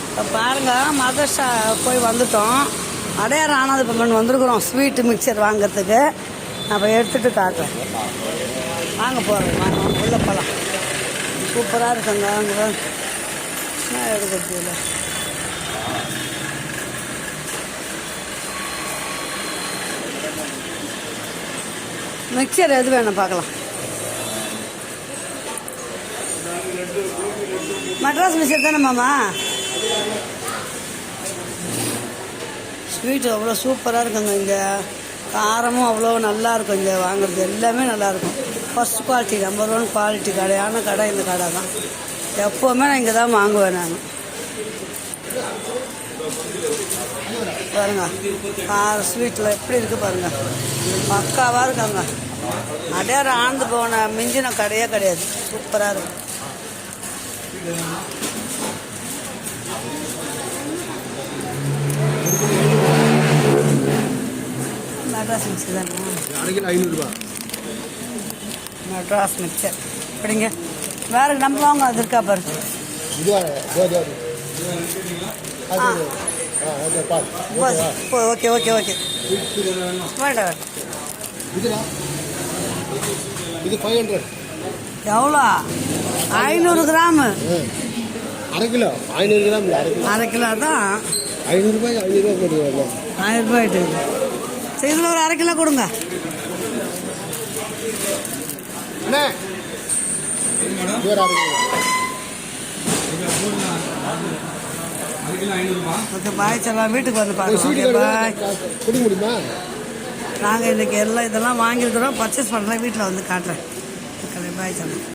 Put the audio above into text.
இப்போ பாருங்கள் மதர்ஸா போய் வந்துட்டோம். அடையாறு ஆனந்தபவன் வந்திருக்குறோம் ஸ்வீட்டு மிக்சர் வாங்கிறதுக்கு. அப்போ எடுத்துகிட்டு காட்டுறேன். வாங்க போகிறேன், வாங்க உள்ள போகலாம். சூப்பராக இருக்குங்க. அங்கே என்ன எடுக்கிறது இல்லை. மிக்சர் எது வேணும் பார்க்கலாம். மெட்ராஸ் மிக்சர் தானே மாமா? ஸ்வீட்டு அவ்வளோ சூப்பராக இருக்குங்க. இங்கே காரமும் அவ்வளோ நல்லாயிருக்கும். இங்கே வாங்குறது எல்லாமே நல்லாயிருக்கும். ஃபஸ்ட் குவாலிட்டி, நம்பர் 1 குவாலிட்டி கடையான கடை இந்த கடை தான். எப்போவுமே நான் இங்கே தான் வாங்குவேன் நான். பாருங்க கார ஸ்வீட்டில் எப்படி இருக்குது பாருங்கள், பக்காவாக இருக்காங்க. அடையாறு ஆனந்தபவனை மிஞ்சின கடையே கிடையாது. சூப்பராக இருக்கும். மெட்ராஸ் மிக்சர் தானே? 500 மெட்ராஸ் மிக்சர் அப்படிங்க. வேறு நம்ம வாங்க, அது இருக்கா பாரு. ஓகே ஓகே ஓகே வேண்டாம். இது 500. எவ்வளோ? 500 கிராமு. அரை கிலோ 500 கிராம் இல்லை, அரை கிலோ தான் 500 ரூபாய். 500 ரூபாய் போடுவாங்க. 1000 ரூபாய் ஆகிட்டு. சரி, இதில் ஒரு அரை கிலோ கொடுங்க. Okay bye. செல்லாம் வீட்டுக்கு வந்து பார்க்கலாம். பாய். கொடுக்க முடியுமா? நாங்கள் இன்றைக்கி எல்லாம் இதெல்லாம் வாங்கியிருக்கிறோம், பர்ச்சேஸ் பண்ணலாம். வீட்டில் வந்து காட்டுறேன். பாய் செல்லாம்.